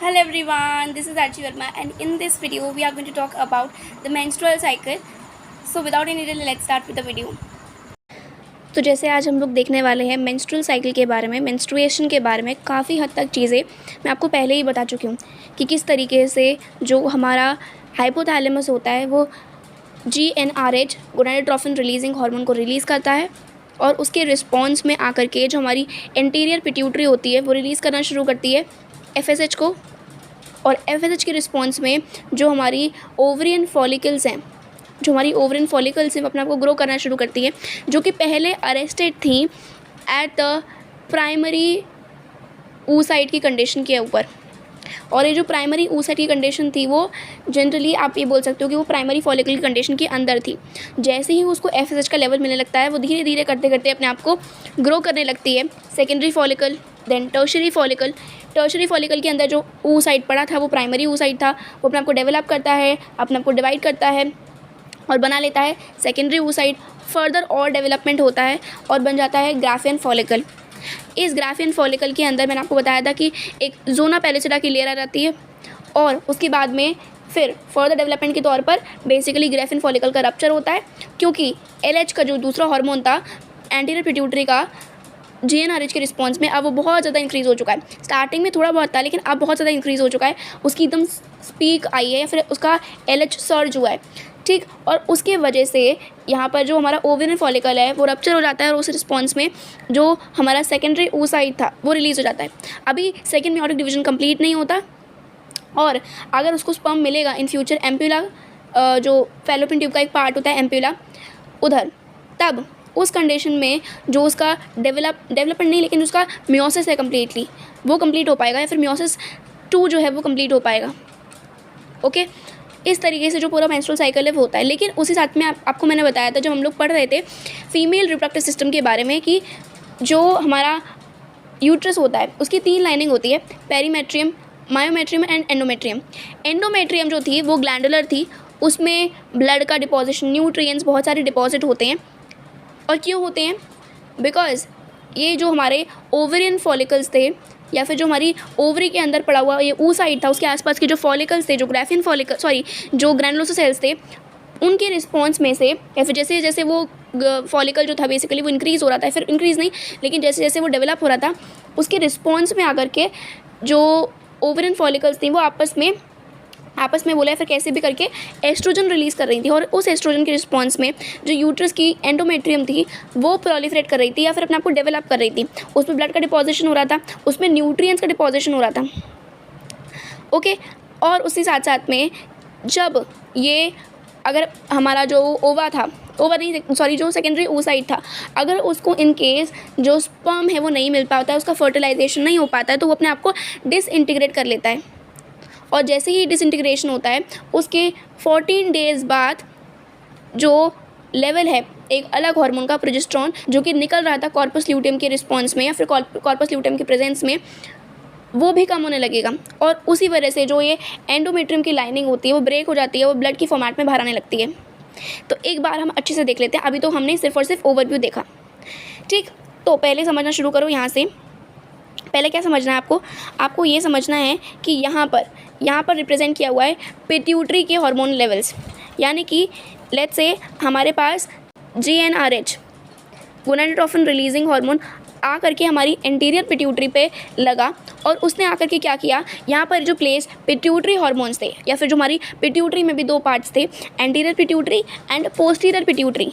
Hello everyone, this is Archie Verma and in this video we are going to talk about the menstrual cycle. So without any delay, let's start with the video. तो जैसे आज हम लोग देखने वाले हैं menstrual cycle के बारे में, मेंस्ट्रुएशन के बारे में काफ़ी हद तक चीज़ें मैं आपको पहले ही बता चुकी हूँ कि किस तरीके से जो हमारा हाइपोथैलेमस होता है वो GnRH गोनाडोट्रोफिन रिलीजिंग हार्मोन को रिलीज़ करता है और उसके रिस्पॉन्स में आकर के जो हमारी एंटीरियर पिट्यूटरी होती है वो रिलीज़ करना शुरू करती है FSH को, और FSH के रिस्पॉन्स में जो हमारी ओवरियन फॉलिकल्स हैं वो अपने आप को ग्रो करना शुरू करती है, जो कि पहले अरेस्टेड थी एट द प्राइमरी oocyte की कंडीशन के ऊपर। और ये जो प्राइमरी oocyte की कंडीशन थी वो जनरली आप ये बोल सकते हो कि वो प्राइमरी फॉलिकल की कंडीशन के अंदर थी। जैसे ही उसको FSH का लेवल मिलने लगता है वो धीरे धीरे करते करते अपने आप को ग्रो करने लगती है। Secondary follicle, then tertiary follicle. Tertiary follicle के अंदर जो oocyte पड़ा था वो प्राइमरी oocyte था, वो अपने आप को डेवलप करता है, अपने आप को डिवाइड करता है और बना लेता है सेकेंडरी oocyte। फर्दर और डेवलपमेंट होता है और बन जाता है ग्राफियन फॉलिकल। इस ग्राफियन फॉलिकल के अंदर मैंने आपको बताया था कि एक जोना पैलिसिडा की लेयर आ जाती है और उसके बाद में फिर फर्दर डेवलपमेंट के तौर पर बेसिकली ग्राफियन फॉलिकल का रप्चर होता है, क्योंकि LH का जो दूसरा हार्मोन था एंटीरियर पिट्यूटरी का GnRH के रिस्पॉन्स में अब वो बहुत ज़्यादा इंक्रीज़ हो चुका है। स्टार्टिंग में थोड़ा बहुत था लेकिन अब बहुत ज़्यादा इंक्रीज़ हो चुका है, उसकी एकदम स्पीक आई है या फिर उसका LH सर्ज हुआ है, ठीक। और उसके वजह से यहाँ पर जो हमारा ओवेरियन फॉलिकल है वो रप्चर हो जाता है और उस रिस्पॉन्स में जो हमारा सेकेंडरी oocyte था वो रिलीज़ हो जाता है। अभी सेकेंड मेयोटिक डिवीजन कंप्लीट नहीं होता और अगर उसको स्पर्म मिलेगा इन फ्यूचर एम्प्यूला, जो फैलोपियन ट्यूब का एक पार्ट होता है एम्प्यूला उधर, तब उस कंडीशन में जो उसका डेवलपमेंट नहीं लेकिन उसका मियोसिस है कम्प्लीटली वो कंप्लीट हो पाएगा, या फिर मियोसिस 2 जो है वो कंप्लीट हो पाएगा। ओके, इस तरीके से जो पूरा मेंस्ट्रुअल साइकिल है वो होता है। लेकिन उसी साथ में आपको मैंने बताया था जब हम लोग पढ़ रहे थे फीमेल रिप्रोडक्टिव सिस्टम के बारे में कि जो हमारा यूट्रस होता है उसकी 3 लाइनिंग होती है, perimetrium, myometrium and endometrium. Endometrium जो थी वो ग्लैंडुलर थी, उसमें ब्लड का डिपॉजिशन, न्यूट्रिएंट्स बहुत सारे डिपॉजिट होते हैं। और क्यों होते हैं? बिकॉज ये जो हमारे ओवेरियन फॉलिकल्स थे या फिर जो हमारी ओवरी के अंदर पड़ा हुआ ये oocyte था उसके आसपास के जो फॉलिकल्स थे, जो ग्राफियन फॉलिकल जो ग्रैनुलोसा सेल्स थे, उनके रिस्पॉन्स में से या फिर जैसे जैसे वो फॉलिकल जो था बेसिकली वो इंक्रीज़ हो रहा था, फिर इंक्रीज़ नहीं लेकिन जैसे जैसे वो डेवलप हो रहा था उसके रिस्पॉन्स में आकर के जो ओवेरियन फॉलिकल्स थी वो आपस में बोला है फिर कैसे भी करके एस्ट्रोजन रिलीज़ कर रही थी, और उस एस्ट्रोजन के रिस्पॉन्स में जो यूट्रस की एंडोमेट्रियम थी वो प्रोलिफरेट कर रही थी या फिर अपने आप को डेवलप कर रही थी। उसमें ब्लड का डिपॉजिशन हो रहा था, उसमें न्यूट्रिएंट्स का डिपॉजिशन हो रहा था। ओके, और उसी साथ साथ में जब ये अगर हमारा जो जो सेकेंडरी oocyte था, अगर उसको इन केस जो स्पर्म है वो नहीं मिल पाता है, उसका फर्टिलाइजेशन नहीं हो पाता है, तो वो अपने आप को डिसइंटीग्रेट कर लेता है। और जैसे ही डिसइंटीग्रेशन होता है उसके 14 डेज़ बाद जो लेवल है एक अलग हार्मोन का प्रोजेस्टेरोन जो कि निकल रहा था कॉर्पस ल्यूटियम के रिस्पॉन्स में या फिर कॉर्पस ल्यूटियम के प्रेजेंस में, वो भी कम होने लगेगा। और उसी वजह से जो ये एंडोमेट्रियम की लाइनिंग होती है वो ब्रेक हो जाती है, वो ब्लड की फॉर्मेट में बाहर आने लगती है। तो एक बार हम अच्छे से देख लेते हैं, अभी तो हमने सिर्फ और सिर्फ ओवरव्यू देखा, ठीक। तो पहले समझना शुरू करो यहाँ से। पहले क्या समझना है आपको ये समझना है कि यहाँ पर रिप्रेजेंट किया हुआ है पिट्यूटरी के हार्मोन लेवल्स, यानी कि लेट्स से हमारे पास GnRH गोनाडोट्रोफिन रिलीजिंग हार्मोन आ करके हमारी एंटीरियर पिट्यूटरी पे लगा और उसने आकर के क्या किया, यहाँ पर जो प्लेस पिट्यूटरी हार्मोन्स थे या फिर जो हमारी पिट्यूटरी में भी 2 पार्ट्स थे, anterior pituitary and posterior pituitary,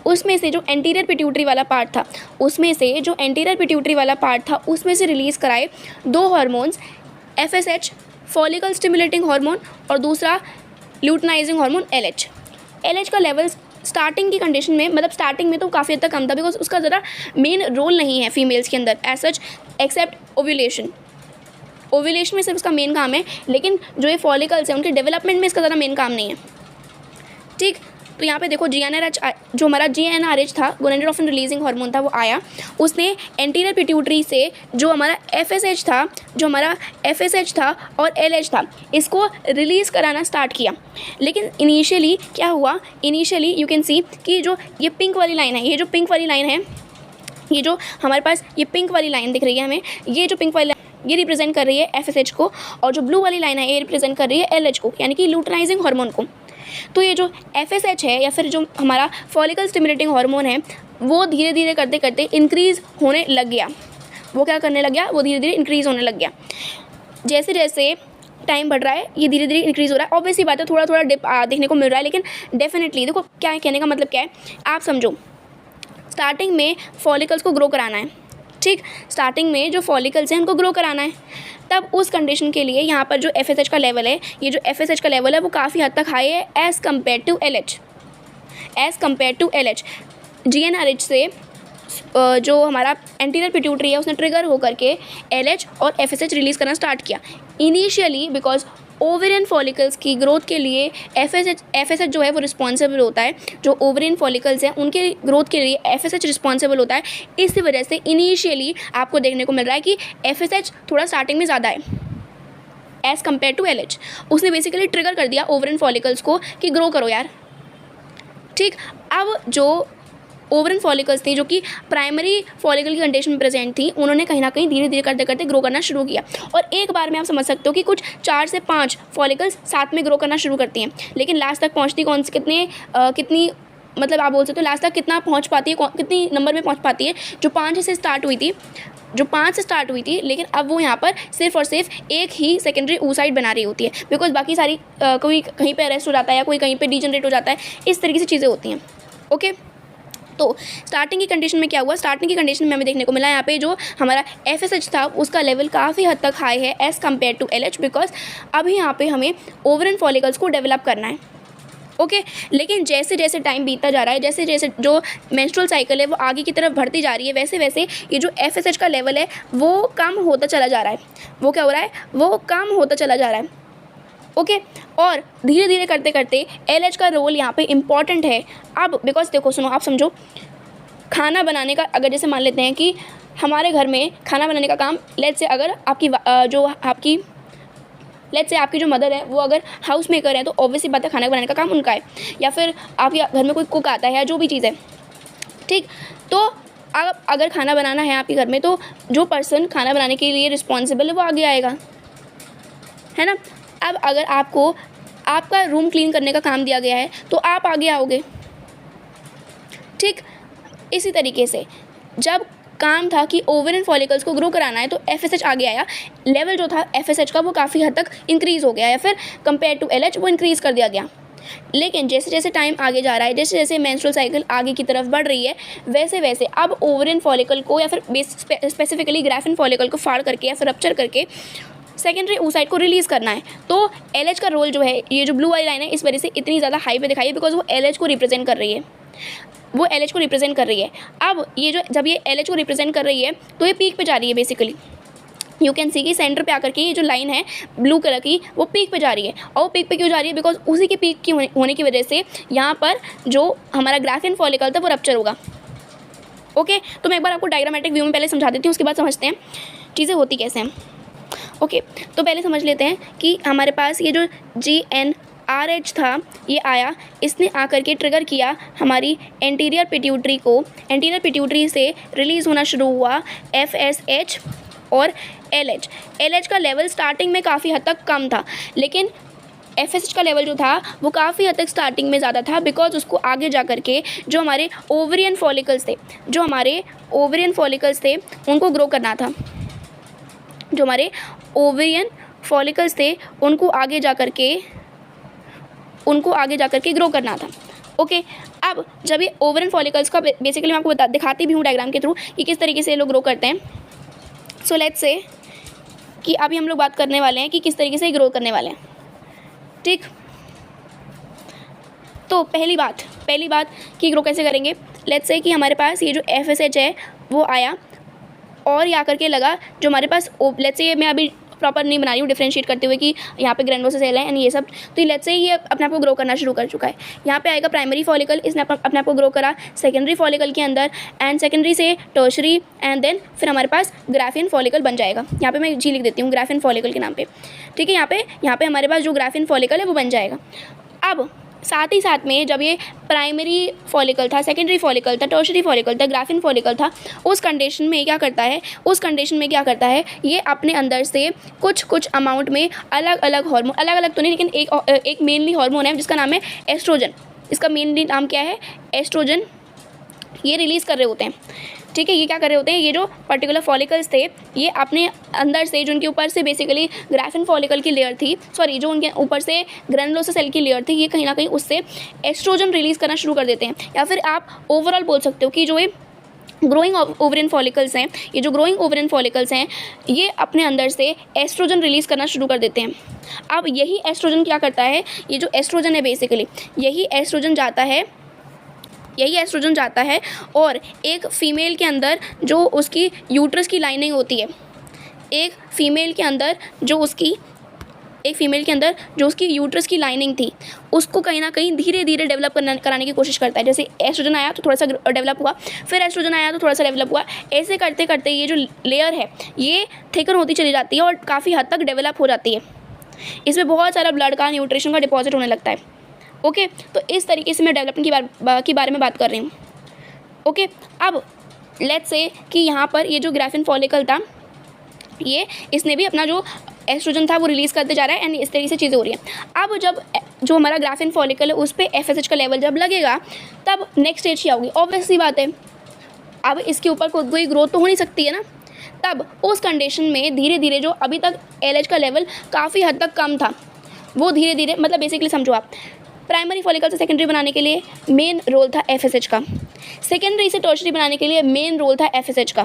उसमें से जो एंटीरियर पिट्यूटरी वाला पार्ट था उसमें से रिलीज़ कराए 2 hormones, FSH follicle stimulating hormone और दूसरा ल्यूटनाइजिंग हार्मोन LH का लेवल स्टार्टिंग की कंडीशन में, मतलब स्टार्टिंग में तो काफ़ी हद तक कम था बिकॉज उसका ज़रा मेन रोल नहीं है फीमेल्स के अंदर एज सच एक्सेप्ट ओव्यूलेशन में सिर्फ उसका मेन काम है, लेकिन जो ये फॉलिकल्स हैं उनके डेवलपमेंट में इसका ज़रा मेन काम नहीं है, ठीक। तो यहाँ पे देखो जो हमारा GnRH था गोनाडोट्रोफिन रिलीजिंग हार्मोन था वो आया, उसने एंटीरियर पिट्यूटरी से जो हमारा FSH था और LH था इसको रिलीज़ कराना स्टार्ट किया। लेकिन इनिशियली क्या हुआ, यू कैन सी कि जो ये पिंक वाली लाइन है, ये जो हमारे पास ये पिंक वाली लाइन दिख रही है हमें, ये जो पिंक वाली ये रिप्रेजेंट कर रही है FSH को, और जो ब्लू वाली लाइन है ये रिप्रेजेंट कर रही है LH को, यानी कि लुटेनाइजिंग हार्मोन को। तो ये जो FSH है या फिर जो हमारा फॉलिकल स्टिमुलेटिंग हार्मोन है वो धीरे धीरे करते करते इंक्रीज़ होने लग गया। वो क्या करने लग गया, वो धीरे धीरे इंक्रीज़ होने लग गया। जैसे जैसे टाइम बढ़ रहा है ये धीरे धीरे इंक्रीज़ हो रहा है। ऑब्वियसली बात है थोड़ा थोड़ा डिप देखने को मिल रहा है, लेकिन डेफिनेटली देखो क्या है, कहने का मतलब क्या है, आप समझो स्टार्टिंग में फॉलिकल्स को ग्रो कराना है, ठीक, स्टार्टिंग में जो फॉलिकल्स हैं उनको ग्रो कराना है, तब उस कंडीशन के लिए यहाँ पर जो FSH का लेवल है, ये जो FSH का लेवल है वो काफ़ी हद तक हाई है as compare to LH। GnRH से जो हमारा एंटीरियर पिट्यूटरी है उसने ट्रिगर होकर के LH और FSH रिलीज़ करना स्टार्ट किया इनिशियली, बिकॉज ओवेरियन फॉलिकल्स की ग्रोथ के लिए FSH जो है वो रिस्पॉन्सिबल होता है। जो ओवेरियन फॉलिकल्स हैं उनके ग्रोथ के लिए FSH रिस्पॉन्सिबल होता है। इस वजह से इनिशियली आपको देखने को मिल रहा है कि FSH थोड़ा स्टार्टिंग में ज़्यादा है एज़ कम्पेयर टू LH। उसने बेसिकली ट्रिगर कर दिया ओवेरियन फॉलिकल्स को कि ग्रो करो यार, ठीक। अब जो ओवेरियन फॉलिकल्स थी जो कि प्राइमरी फॉलिकल की कंडीशन में प्रेजेंट थी, उन्होंने कहीं ना कहीं धीरे धीरे करते करते ग्रो करना शुरू किया, और एक बार में आप समझ सकते हो कि कुछ 4 से 5 फॉलिकल्स साथ में ग्रो करना शुरू करती हैं, लेकिन लास्ट तक पहुंचती कौन से कितनी मतलब आप बोल सकते हो लास्ट तक कितना पहुंच पाती है, कितनी नंबर में पहुंच पाती है। जो 5 से स्टार्ट हुई थी लेकिन अब वो यहाँ पर सिर्फ और सिर्फ एक ही सेकेंडरी oocyte बना रही होती है, बिकॉज बाकी सारी कोई कहीं पर अरेस्ट हो जाता है या कोई कहीं पर डीजनरेट हो जाता है, इस तरीके से चीज़ें होती हैं। ओके, तो स्टार्टिंग की कंडीशन में क्या हुआ, स्टार्टिंग की कंडीशन में हमें देखने को मिला यहाँ पे जो हमारा FSH था उसका लेवल काफ़ी हद तक हाई है as compare to LH, because अभी यहाँ पे हमें ओवेरियन फॉलिकल्स को डेवलप करना है। ओके, लेकिन जैसे जैसे टाइम बीतता जा रहा है, जैसे जैसे जो मेंस्ट्रुअल साइकिल है वो आगे की तरफ बढ़ती जा रही है, वैसे वैसे ये जो FSH का लेवल है वो कम होता चला जा रहा है। वो क्या हो रहा है, वो कम होता चला जा रहा है। ओके, और धीरे धीरे करते करते LH का रोल यहाँ पे इम्पॉर्टेंट है। अब बिकॉज देखो सुनो, आप समझो खाना बनाने का, अगर जैसे मान लेते हैं कि हमारे घर में खाना बनाने का काम, लेट्स से अगर आपकी जो मदर है वो अगर हाउस मेकर है तो ऑब्वियसली बात है खाना बनाने का काम उनका है, या फिर आपके घर में कोई कुक आता है या जो भी चीज़ है, ठीक। तो अब अगर खाना बनाना है आपके घर में तो जो पर्सन खाना बनाने के लिए रिस्पॉन्सिबल है वो आगे आएगा, है ना। अब अगर आपको आपका रूम क्लीन करने का काम दिया गया है तो आप आगे आओगे, ठीक। इसी तरीके से जब काम था कि ओवेरियन फॉलिकल्स को ग्रो कराना है तो FSH आगे आया, लेवल जो था FSH का वो काफ़ी हद तक इंक्रीज़ हो गया, या फिर कंपेयर टू LH वो इंक्रीज़ कर दिया गया। लेकिन जैसे जैसे टाइम आगे जा रहा है, जैसे जैसे मेंस्ट्रुअल साइकिल आगे की तरफ बढ़ रही है, वैसे वैसे अब ओवेरियन फॉलिकल को या फिर स्पेसिफिकली ग्राफिन फॉलिकल को फाड़ करके या फिर रप्चर करके सेकेंडरी oocyte को रिलीज़ करना है। तो LH का रोल जो है, ये जो ब्लू वाली लाइन है इस वजह से इतनी ज़्यादा हाई पे दिखाई है, बिकॉज वो LH को रिप्रेजेंट कर रही है, अब ये जो जब ये LH को रिप्रेजेंट कर रही है तो ये पीक पे जा रही है। बेसिकली यू कैन सी कि सेंटर पे आकर के ये जो लाइन है ब्लू कलर की वो पीक पे जा रही है, और वो पीक पे क्यों जा रही है, बिकॉज उसी के पीक की होने की वजह से यहाँ पर जो हमारा ग्राफिन फॉलिकल था वो रप्चर होगा। ओके, तो मैं एक बार आपको डायग्रामेटिक व्यू में पहले समझा देती हूँ, उसके बाद समझते हैं चीज़ें होती कैसे हैं। ओके, तो पहले समझ लेते हैं कि हमारे पास ये जो GnRH था ये आया, इसने आकर के ट्रिगर किया हमारी एंटीरियर पिट्यूटरी को, एंटीरियर पिट्यूटरी से रिलीज़ होना शुरू हुआ FSH और LH का लेवल स्टार्टिंग में काफ़ी हद तक कम था, लेकिन FSH का लेवल जो था वो काफ़ी हद तक स्टार्टिंग में ज़्यादा था, बिकॉज उसको आगे जा कर के जो हमारे ओवेरियन फॉलिकल्स थे उनको ग्रो करना था, जो हमारे ओवेरियन फॉलिकल्स थे उनको आगे जा कर के ग्रो करना था। ओके, अब जब ये ओवेरियन फॉलिकल्स का बेसिकली मैं आपको दिखाती भी हूँ डायग्राम के थ्रू कि किस तरीके से ये लोग ग्रो करते हैं। सो लेट्स से कि अभी हम लोग बात करने वाले हैं कि किस तरीके से ग्रो करने वाले हैं, ठीक। तो पहली बात कि ग्रो कैसे करेंगे। लेट्स से कि हमारे पास ये जो FSH है वो आया और ये आकर के लगा जो हमारे पास लेट्स से, मैं अभी प्रॉपर नहीं बना रही हूँ डिफ्रेंशिएट करते हुए कि यहाँ पे ग्रैनुलोसा सेल है एंड ये सब, तो लेट्स से ये अपने आप को ग्रो करना शुरू कर चुका है। यहाँ पे आएगा प्राइमरी फॉलिकल, इसने अपने आप को ग्रो करा सेकेंडरी फॉलिकल के अंदर, एंड सेकेंडरी से टर्शरी, एंड देन फिर हमारे पास ग्राफिन फॉलिकल बन जाएगा। यहाँ पे मैं जी लिख देती हूँ ग्राफिन फॉलिकल के नाम पे, ठीक है। यहाँ पे हमारे पास जो ग्राफिन फॉलिकल है वो बन जाएगा। अब साथ ही साथ में जब ये प्राइमरी फॉलिकल था, सेकेंडरी फॉलिकल था, टर्शियरी फॉलिकल था, ग्राफिन फॉलिकल था, उस कंडीशन में क्या करता है, ये अपने अंदर से कुछ अमाउंट में अलग अलग हार्मोन, अलग अलग तो नहीं लेकिन एक मेनली हार्मोन है जिसका नाम है एस्ट्रोजन। इसका मेनली नाम क्या है? एस्ट्रोजन। ये रिलीज़ कर रहे होते हैं, ठीक है। ये क्या कर रहे होते हैं, ये जो पर्टिकुलर फॉलिकल्स थे ये अपने अंदर से, जो उनके ऊपर से बेसिकली ग्राफिन फॉलिकल की लेयर थी, सॉरी जो उनके ऊपर से ग्रैनुलोसा सेल की लेयर थी, ये कहीं ना कहीं उससे एस्ट्रोजन रिलीज़ करना शुरू कर देते हैं। या फिर आप ओवरऑल बोल सकते हो कि जो ये ग्रोइंग ओवरियन फॉलिकल्स हैं, ये जो ग्रोइंग ओवरियन फॉलिकल्स हैं, ये अपने अंदर से एस्ट्रोजन रिलीज़ करना शुरू कर देते हैं। अब यही एस्ट्रोजन क्या करता है, ये जो एस्ट्रोजन है बेसिकली यही एस्ट्रोजन जाता है और एक फ़ीमेल के अंदर जो उसकी यूट्रस की लाइनिंग होती है, एक फ़ीमेल के अंदर जो उसकी यूट्रस की लाइनिंग थी, उसको कहीं ना कहीं धीरे धीरे डेवलप कराने की कोशिश करता है। जैसे एस्ट्रोजन आया तो थोड़ा सा डेवलप हुआ, फिर एस्ट्रोजन आया तो थोड़ा सा डेवलप हुआ, ऐसे करते करते ये जो लेयर है ये थिकन होती चली जाती है और काफ़ी हद तक डेवलप हो जाती है। इसमें बहुत सारा ब्लड का, न्यूट्रिशन का डिपॉजिट होने लगता है। ओके, तो इस तरीके से मैं डेवलपमेंट के बारे में बात कर रही हूँ। ओके, अब लेट्स से कि यहाँ पर ये जो ग्राफिन फॉलिकल था, ये इसने भी अपना जो एस्ट्रोजन था वो रिलीज़ करते जा रहा है एंड इस तरीके से चीज़ें हो रही हैं। अब जब जो हमारा ग्राफिन फॉलिकल है उस पर FSH का लेवल जब लगेगा तब नेक्स्ट स्टेज क्या होगी? ऑब्वियस सी बात है, अब इसके ऊपर कोई ग्रोथ तो हो नहीं सकती है ना। तब उस कंडीशन में धीरे धीरे जो अभी तक LH का लेवल काफ़ी हद तक कम था, वो धीरे धीरे, मतलब बेसिकली समझो आप, प्राइमरी फॉलिकल से सेकेंडरी बनाने के लिए मेन रोल था FSH का, सेकेंडरी से टर्शियरी बनाने के लिए मेन रोल था FSH का,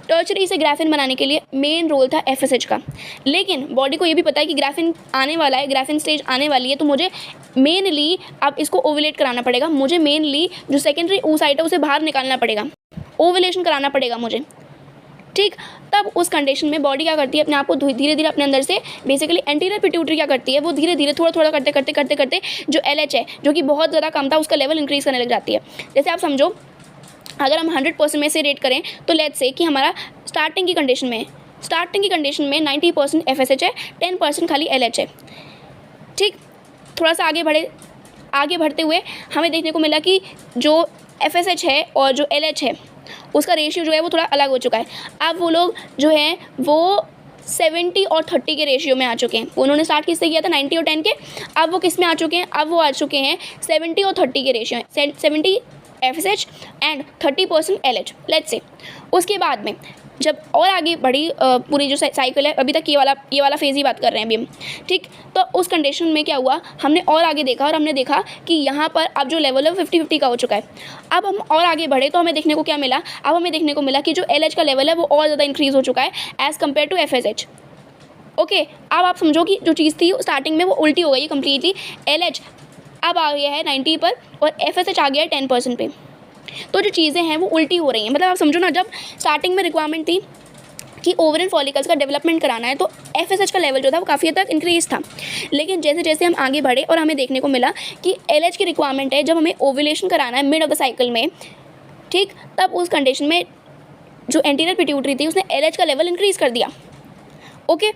टर्शियरी से ग्राफिन बनाने के लिए मेन रोल था FSH का। लेकिन बॉडी को ये भी पता है कि ग्राफिन आने वाला है, ग्राफिन स्टेज आने वाली है, तो मुझे मेनली अब इसको ओवुलेट कराना पड़ेगा, मुझे मेनली जो सेकेंडरी oocyte है उसे बाहर निकालना पड़ेगा, ओवुलेशन कराना पड़ेगा मुझे, ठीक। तब उस कंडीशन में बॉडी क्या करती है, अपने आप को धीरे धीरे अपने अंदर से बेसिकली एंटीरियर पिट्यूटरी क्या करती है, वो धीरे धीरे थोड़ा करते जो LH है जो कि बहुत ज़्यादा कम था उसका लेवल इंक्रीज़ करने लग जाती है। जैसे आप समझो, अगर हम 100% में से रेट करें तो लेट्स से कि हमारा स्टार्टिंग की कंडीशन में 90% FSH है, 10% खाली LH है, ठीक। थोड़ा सा आगे बढ़ते हुए हमें देखने को मिला कि जो FSH है और जो LH है उसका रेशियो जो है वो थोड़ा अलग हो चुका है। अब वो लोग जो हैं वो 70 और 30 के रेशियो में आ चुके हैं। उन्होंने स्टार्ट किससे किया था? 90 और 10 के। अब वो किस में आ चुके हैं? अब वो आ चुके हैं 70 और 30 के रेशियो में, 70 FSH and 30% LH let's say. उसके बाद में जब और आगे बढ़ी पूरी जो साइकिल है, अभी तक ये वाला फेज़ ही बात कर रहे हैं अभी हम, ठीक। तो उस कंडीशन में क्या हुआ, हमने और आगे देखा और हमने देखा कि यहाँ पर अब जो लेवल है 50-50 का हो चुका है। अब हम और आगे बढ़े तो हमें देखने को क्या मिला, अब हमें देखने को मिला कि जो LH का लेवल है वो और ज़्यादा इंक्रीज़ हो चुका है as compare to FSH। Okay, अब आप समझो कि जो चीज़ थी स्टार्टिंग में वो उल्टी हो गई है कम्प्लीटली। LH अब आ गया है 90 पर और FSH आ गया है 10% पे। तो जो चीज़ें हैं वो उल्टी हो रही हैं। मतलब आप समझो ना, जब स्टार्टिंग में रिक्वायरमेंट थी कि ओवरियन फॉलिकल्स का डेवलपमेंट कराना है तो FSH का लेवल जो था वो काफ़ी हद तक इंक्रीज था। लेकिन जैसे जैसे हम आगे बढ़े और हमें देखने को मिला कि LH की रिक्वायरमेंट है जब हमें ओव्यूलेशन कराना है मिड ऑफ द साइकिल में, ठीक। तब उस कंडीशन में जो एंटीरियर पिट्यूटरी थी उसने LH का लेवल इंक्रीज़ कर दिया। ओके,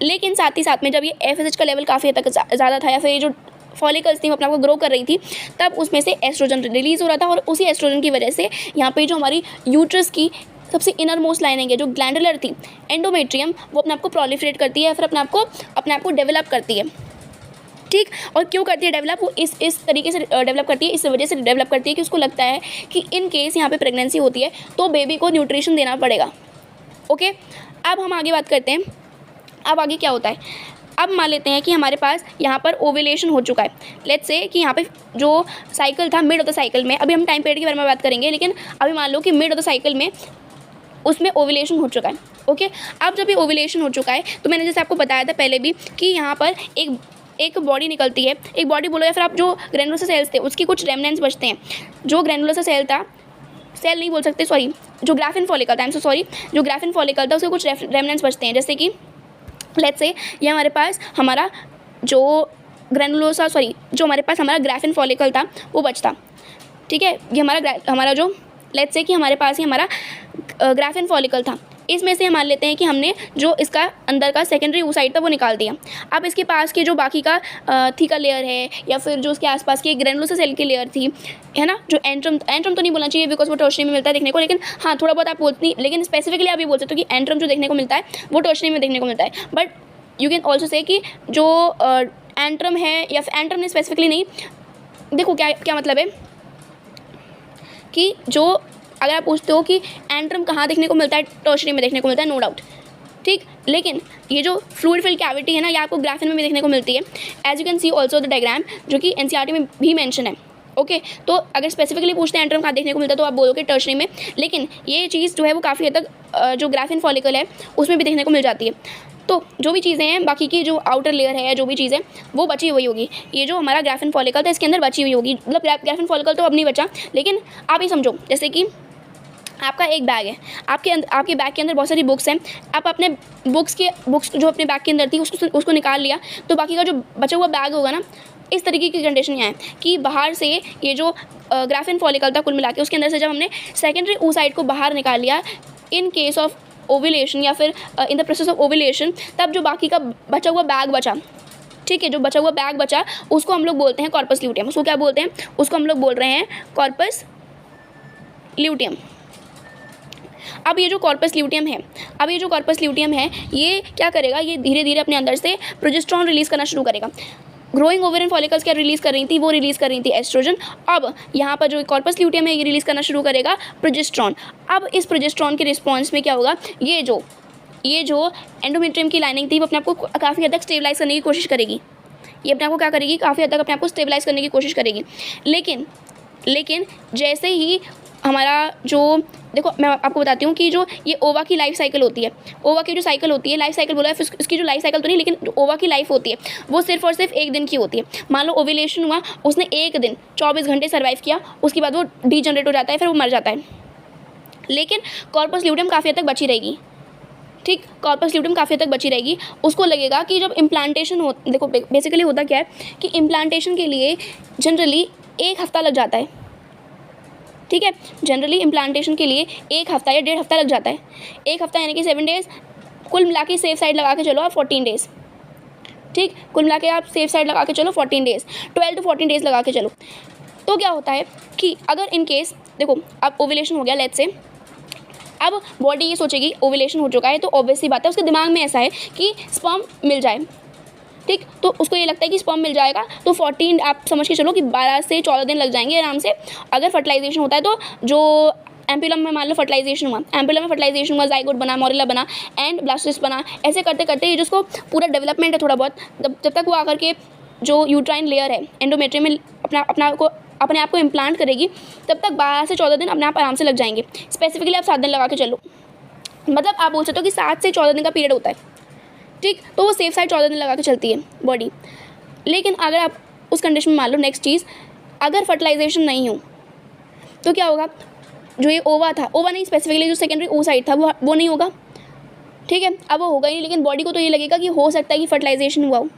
लेकिन साथ ही साथ में जब ये FSH का लेवल काफ़ी हद तक ज़्यादा था या फिर ये जो फॉलिकल्स थी वो अपने आप को ग्रो कर रही थी, तब उसमें से एस्ट्रोजन रिलीज़ हो रहा था और उसी एस्ट्रोजन की वजह से यहाँ पे जो हमारी यूट्रस की सबसे इनर मोस्ट लाइनिंग है जो ग्लैंडुलर थी, एंडोमेट्रियम, वो अपने आप को प्रोलिफरेट करती है या फिर अपने आप को डेवलप करती है, ठीक। और क्यों करती है डेवलप? वो इस तरीके से डेवलप करती है, इस वजह से डेवलप करती है कि उसको लगता है कि इन केस यहाँ पे प्रेगनेंसी होती है तो बेबी को न्यूट्रिशन देना पड़ेगा। ओके, अब हम आगे बात करते हैं। अब आगे क्या होता है, अब मान लेते हैं कि हमारे पास यहाँ पर ओव्यूलेशन हो चुका है। लेट्स से कि यहाँ पे जो साइकिल था मिड ऑफ द साइकिल में, अभी हम टाइम पीरियड के बारे में बात करेंगे, लेकिन अभी मान लो कि मिड ऑफ द साइकिल में उसमें ओव्यूलेशन हो चुका है। ओके, अब जब ये ओव्यूलेशन हो चुका है तो मैंने जैसे आपको बताया था पहले भी कि यहाँ पर एक बॉडी निकलती है, एक बॉडी बोलो या फिर आप जो ग्रैनुलोसा सेल्स थे उसकी कुछ रेमनेंट्स बचते हैं। जो ग्रैनुलोसा सेल था, सेल नहीं बोल सकते सॉरी, जो ग्राफिन फॉलिकल था, जो ग्राफिन फॉलिकल था उसके कुछ रेमनेंट्स बचते हैं। जैसे कि लेट्स से ये हमारे पास हमारा जो हमारे पास हमारा ग्राफिन फॉलिकल था वो बचता, ठीक है। ये हमारा जो लेट्स से कि हमारे पास ही हमारा ग्राफिन फॉलिकल था, इसमें से हम मान लेते हैं कि हमने जो इसका अंदर का सेकेंडरी oocyte था वो निकाल दिया। अब इसके पास के जो बाकी का थीका लेयर है या फिर जो उसके आसपास की ग्रेनुलोसा सेल की लेयर थी, है ना, जो एंट्रम तो नहीं बोलना चाहिए बिकॉज वो टर्शरी में मिलता है देखने को, लेकिन हाँ थोड़ा बहुत आप बोलती, लेकिन स्पेसिफिकली आप ये बोल सकते हो कि एंट्रम जो देखने को मिलता है वो टर्शरी में देखने को मिलता है। But you can also say कि जो एंट्रम है या फिर एंट्रम ने स्पेसिफिकली नहीं, देखो क्या मतलब है कि जो अगर आप पूछते हो कि एंट्रम कहाँ देखने को मिलता है, टर्शरी में देखने को मिलता है, नो डाउट, ठीक। लेकिन ये जो फ्लूइड फिल्ड कैविटी है ना, ये आपको ग्राफिन में भी देखने को मिलती है, as you can see also the diagram, जो कि एनसीईआरटी में भी मेंशन है। ओके तो अगर स्पेसिफिकली पूछते हैं एंट्रम कहाँ देखने को मिलता है तो आप बोलोगे टर्शरी में, लेकिन ये चीज़ जो है वो काफ़ी हद तक जो ग्राफिन फॉलिकल है उसमें भी देखने को मिल जाती है। तो जो भी चीज़ें हैं बाकी की जो आउटर लेयर है, जो भी चीज़ें वो बची हुई होगी, ये जो हमारा ग्राफिन फॉलिकल था इसके अंदर बची हुई होगी, मतलब ग्राफिन फॉलिकल तो अब नहीं बचा, लेकिन आप ये समझो जैसे कि आपका एक बैग है, आपके बैग के अंदर बहुत सारी बुक्स हैं, आप अपने बुक्स जो अपने बैग के अंदर थी उसको निकाल लिया, तो बाकी का जो बचा हुआ बैग होगा ना, इस तरीके की कंडीशन यहाँ है कि बाहर से ये जो ग्राफिन फॉलिकल था कुल मिला के उसके अंदर से जब हमने सेकेंडरी oocyte को बाहर निकाल लिया इन केस ऑफ ओव्यूलेशन या फिर in the process of ovulation, तब जो बाकी का बचा हुआ बैग बचा, ठीक है, जो बचा हुआ बैग बचा उसको हम लोग बोलते हैं कॉर्पस ल्यूटियम। उसको क्या बोलते हैं? उसको हम लोग बोल रहे हैं कॉर्पस ल्यूटियम। अब ये जो कॉर्पस ल्यूटियम है ये क्या करेगा, ये धीरे धीरे अपने अंदर से प्रोजेस्टेरॉन रिलीज़ करना शुरू करेगा। ग्रोइंग ओवेरियन फॉलिकल्स क्या रिलीज़ कर रही थी, वो रिलीज़ कर रही थी एस्ट्रोजन। अब यहाँ पर जो कॉर्पस ल्यूटियम है ये रिलीज़ करना शुरू करेगा प्रोजेस्टेरॉन। अब इस प्रोजेस्टेरॉन के रिस्पॉन्स में क्या होगा, ये जो एंडोमेट्रियम की लाइनिंग थी वो अपने आप को काफ़ी हद तक स्टेबलाइज करने की कोशिश करेगी। ये अपने आप को क्या करेगी, काफ़ी हद तक अपने आप को स्टेबलाइज करने की कोशिश करेगी। लेकिन जैसे ही हमारा जो, देखो मैं आपको बताती हूँ कि जो ये ओवा की लाइफ साइकिल होती है, ओवा की जो साइकिल होती है, लाइफ साइकिल बोला है, फिर इसकी जो लाइफ साइकिल तो नहीं, लेकिन जो ओवा की लाइफ होती है वो सिर्फ और सिर्फ एक दिन की होती है। मान लो ओव्यूलेशन हुआ, उसने एक दिन 24 घंटे सर्वाइव किया, उसके बाद वो डीजनरेट हो जाता है, फिर वो मर जाता है। लेकिन कॉर्पस ल्यूटियम काफ़ी हद तक बची रहेगी, ठीक, कॉर्पस ल्यूटियम काफ़ी हद तक बची रहेगी। उसको लगेगा कि जब इम्प्लांटेशन हो, देखो बेसिकली होता क्या है कि इम्प्लांटेशन के लिए जनरली 1 हफ्ता लग जाता है, ठीक है, जनरली इम्प्लांटेशन के लिए 1 हफ्ता या 1.5 हफ्ता लग जाता है। 1 हफ्ता यानी कि 7 डेज़, कुल मिला के सेफ साइड लगा के चलो आप 14 डेज़, ठीक, कुल मिला के आप सेफ साइड लगा के चलो 14 डेज़, 12 to 14 डेज़ लगा के चलो। तो क्या होता है कि अगर इन केस देखो अब ओव्यूलेशन हो गया लेट्स से, अब बॉडी ये सोचेगी ओव्यूलेशन हो चुका है, तो ऑब्वियस सी बात है उसके दिमाग में ऐसा है कि स्पर्म मिल जाए, ठीक, तो उसको ये लगता है कि स्पर्म मिल जाएगा, तो 14 आप समझ के चलो कि 12 से 14 दिन लग जाएंगे आराम से। अगर फर्टिलाइजेशन होता है तो जो एम्पुलम में मान लो फर्टिलाइजेशन हुआ, जाइगोट बना, मोरेला बना एंड ब्लास्टोसिस्ट बना, ऐसे करते करते ये जिसको पूरा डेवलपमेंट है थोड़ा बहुत, जब तक वो आकर के जो यूट्राइन लेयर है एंडोमेट्रियम में अपने आप को इम्प्लांट करेगी, तब तक 12 से 14 दिन अपने आप आराम से लग जाएंगे। स्पेसिफिकली आप 7 दिन लगा के चलो, मतलब आप बोल सकते हो कि 7 से 14 दिन का पीरियड होता है, ठीक, तो वो सेफ साइड 14 दिन लगा के चलती है बॉडी। लेकिन अगर आप उस कंडीशन में मान लो, नेक्स्ट चीज़, अगर फर्टिलाइजेशन नहीं हो तो क्या होगा, जो ये ओवा था, ओवा नहीं स्पेसिफिकली जो सेकेंडरी oocyte था वो नहीं होगा, ठीक है, अब वो होगा ही नहीं, लेकिन बॉडी को तो ये लगेगा कि हो सकता है कि फर्टिलाइजेशन हुआ हो,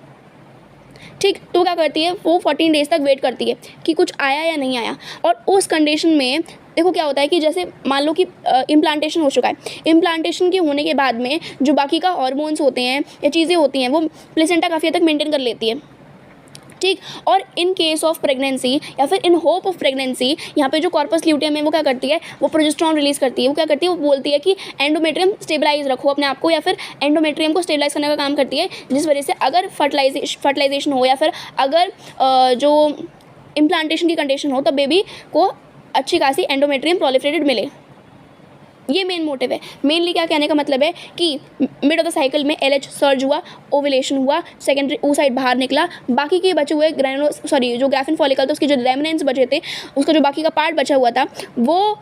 ठीक, तो क्या करती है वो 14 डेज़ तक वेट करती है कि कुछ आया या नहीं आया। और उस कंडीशन में देखो क्या होता है कि जैसे मान लो कि इम्प्लांटेशन हो चुका है, इम्प्लांटेशन के होने के बाद में जो बाकी का हार्मोन्स होते हैं या चीज़ें होती हैं वो प्लेसेंटा काफ़ी हद तक मेंटेन कर लेती है, ठीक। और इन केस ऑफ प्रेगनेंसी या फिर इन होप ऑफ प्रेगनेंसी, यहाँ पे जो कॉर्पस ल्यूटियम है वो क्या करती है, वो प्रोजेस्टेरॉन रिलीज़ करती है। वो क्या करती है, वो बोलती है कि एंडोमेट्रियम स्टेबलाइज रखो अपने आप को, या फिर एंडोमेट्रियम को स्टेबलाइज करने का काम करती है, जिस वजह से अगर फर्टिलाइजेशन हो या फिर अगर जो इम्प्लांटेशन की कंडीशन हो तब बेबी को अच्छी खासी एंडोमेट्रियम प्रोलिफरेटेड मिले। ये मेन मोटिव है। मेनली क्या कहने का मतलब है कि मिड ऑफ द साइकिल में LH सर्ज हुआ, ओव्यूलेशन हुआ, सेकेंडरी oocyte बाहर निकला, बाकी के बचे हुए जो ग्राफिन फॉलिकल था उसके जो रेमिनेंट्स बचे थे, उसका जो बाकी का पार्ट बचा हुआ था वो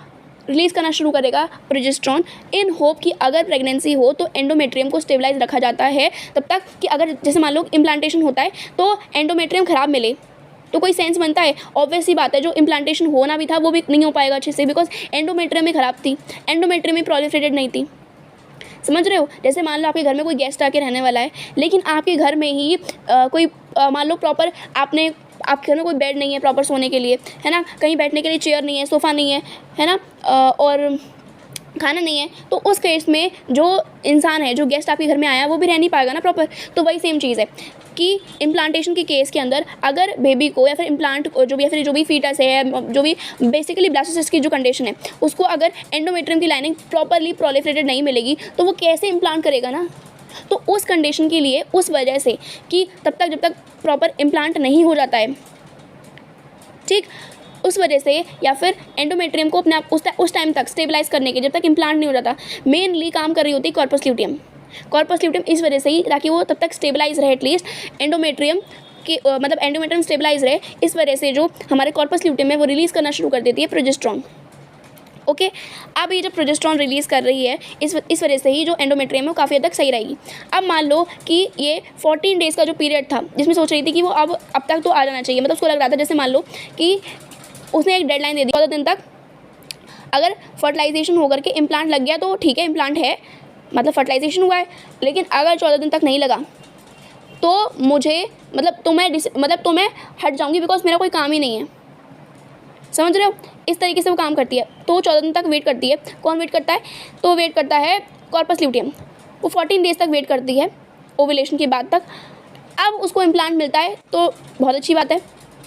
रिलीज़ करना शुरू करेगा प्रोजेस्टेरॉन, इन होप कि अगर प्रेगनेंसी हो तो एंडोमेट्रियम को स्टेबलाइज रखा जाता है तब तक कि अगर जैसे मान लो इम्प्लांटेशन होता है तो एंडोमेट्रियम ख़राब मिले तो कोई सेंस बनता है। ऑब्वियस सी बात है जो इम्प्लांटेशन होना भी था वो भी नहीं हो पाएगा अच्छे से, बिकॉज एंडोमेट्रियम में ख़राब थी, एंडोमेट्रियम में प्रोलिफरेटेड नहीं थी। समझ रहे हो, जैसे मान लो आपके घर में कोई गेस्ट आके रहने वाला है, लेकिन आपके घर में ही कोई मान लो प्रॉपर आपके घर में कोई बेड नहीं है प्रॉपर सोने के लिए, है ना, कहीं बैठने के लिए चेयर नहीं है, सोफ़ा नहीं है, है ना, और खाना नहीं है, तो उस केस में जो इंसान है, जो गेस्ट आपके घर में आया, वो भी रह नहीं पाएगा ना प्रॉपर। तो वही सेम चीज़ है कि इम्प्लांटेशन के केस के अंदर अगर बेबी को या फिर इम्प्लांट जो भी या फिर जो भी फीटस है, जो भी बेसिकली ब्लास्टोसिस्ट की जो कंडीशन है, उसको अगर एंडोमेट्रियम की लाइनिंग प्रॉपरली प्रोलिफरेटेड नहीं मिलेगी तो वो कैसे इम्प्लांट करेगा ना। तो उस कंडीशन के लिए, उस वजह से कि तब तक जब तक प्रॉपर इम्प्लांट नहीं हो जाता है, ठीक, उस वजह से या फिर एंडोमेट्रियम को अपने आप उस टाइम तक स्टेबलाइज करने के, जब तक इम्प्लांट नहीं हो जाता, मेनली काम कर रही होती है कॉर्पस ल्यूटियम। कॉर्पस ल्यूटियम इस वजह से ही, ताकि वो तब तक स्टेबलाइज रहे एटलीस्ट एंडोमेट्रियम की, मतलब एंडोमेट्रियम स्टेबलाइज रहे, इस वजह से जो हमारे कॉर्पस ल्यूटियम है वो रिलीज़ करना शुरू कर देती है प्रोजेस्टेरॉन। ओके, अब ये जब प्रोजेस्टेरॉन रिलीज़ कर रही है, इस वजह से ही जो एंडोमेट्रियम है वो काफ़ी हद तक सही रहेगी। अब मान लो कि ये 14 डेज़ का जो पीरियड था, जिसमें सोच रही थी कि वो अब तक तो आ जाना चाहिए, मतलब उसको लग रहा था, जैसे मान लो कि उसने एक डेडलाइन दे दी 14 दिन तक, अगर फर्टिलाइजेशन होकर के इम्प्लांट लग गया तो ठीक है, इम्प्लांट है, मतलब फर्टिलाइजेशन हुआ है। लेकिन अगर 14 दिन तक नहीं लगा तो मुझे तो मैं हट जाऊंगी, बिकॉज मेरा कोई काम ही नहीं है। समझ रहे हो, इस तरीके से वो काम करती है। तो 14 दिन तक वेट करती है। कौन वेट करता है? तो वेट करता है कॉर्पस ल्यूटियम। वो 14 डेज तक वेट करती है ओव्यूलेशन के बाद तक। अब उसको इम्प्लांट मिलता है तो बहुत अच्छी बात है,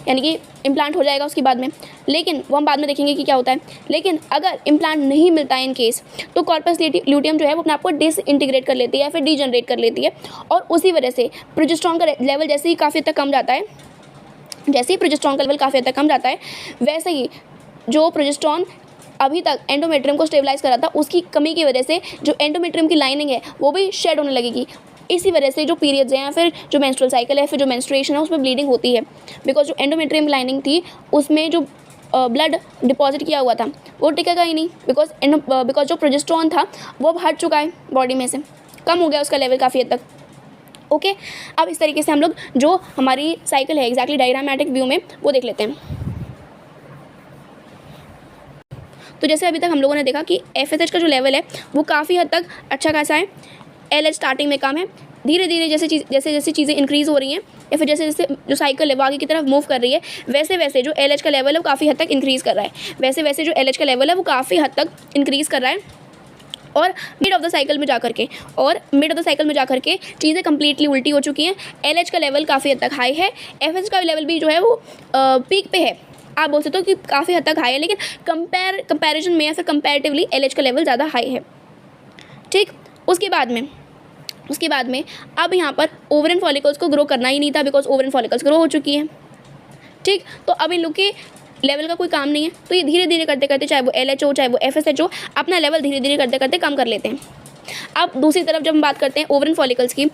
यानी कि इम्प्लांट हो जाएगा उसके बाद में। लेकिन वो हम बाद में देखेंगे कि क्या होता है। लेकिन अगर इम्प्लांट नहीं मिलता है इन केस, तो कॉर्पस ल्यूटियम जो है वो अपने आप को डिसइंटीग्रेट कर लेती है या फिर डीजनरेट कर लेती है, और उसी वजह से प्रोजेस्टेरॉन का लेवल जैसे ही काफ़ी हद तक कम जाता है, जैसे ही प्रोजेस्टेरॉन का लेवल काफ़ी हद तक कम जाता है, वैसे ही जो प्रोजेस्टेरॉन अभी तक एंडोमेट्रियम को स्टेबलाइज करा था, उसकी कमी की वजह से जो एंडोमेट्रियम की लाइनिंग है वो भी शेड होने लगेगी। इसी वजह से जो पीरियड्स हैं या फिर जो मेंस्ट्रुअल साइकिल है, फिर जो मेंस्ट्रुएशन है, उसमें ब्लीडिंग होती है। बिकॉज जो एंडोमेट्रियम लाइनिंग थी उसमें जो ब्लड डिपॉजिट किया हुआ था वो टिकेगा ही नहीं, बिकॉज जो प्रोजेस्टेरॉन था वो अब हट चुका है बॉडी में से, कम हो गया उसका लेवल काफ़ी हद तक। ओके, अब इस तरीके से हम लोग जो हमारी साइकिल है एग्जैक्टली डायग्रामेटिक व्यू में वो देख लेते हैं। तो जैसे अभी तक हम लोगों ने देखा कि FSH का जो लेवल है वो काफ़ी हद तक अच्छा खासा है। LH स्टार्टिंग में कम है, धीरे धीरे जैसे जैसे चीज़ें इंक्रीज़ हो रही हैं या फिर जैसे जैसे जो साइकिल है वो आगे की तरफ मूव कर रही है, वैसे वैसे जो LH का लेवल है वो काफ़ी हद तक इंक्रीज़ कर रहा है। वैसे वैसे जो LH का लेवल है वो काफ़ी हद तक इंक्रीज़ कर रहा है। और मिड ऑफ द साइकिल में जा करके चीज़ें कम्प्लीटली उल्टी हो चुकी हैं। LH का लेवल काफ़ी हद तक हाई है, FSH का लेवल भी जो है वो पीक पे है। आप बोल सकते हो कि काफ़ी हद तक हाई है, लेकिन कंपैरिजन में या फिर कंपैरेटिवली LH का लेवल ज़्यादा हाई है। ठीक, उसके बाद में अब यहाँ पर ओवरिन फॉलिकल्स को ग्रो करना ही नहीं था, बिकॉज ओवरिन फॉलिकल्स ग्रो हो चुकी हैं। ठीक, तो अब इन लोग के लेवल का कोई काम नहीं है, तो ये धीरे धीरे करते करते, चाहे वो LH हो चाहे वो FSH हो, अपना लेवल धीरे धीरे करते करते कम कर लेते हैं। अब दूसरी तरफ जब हम बात करते हैं ओवरिन फॉलिकल्स की,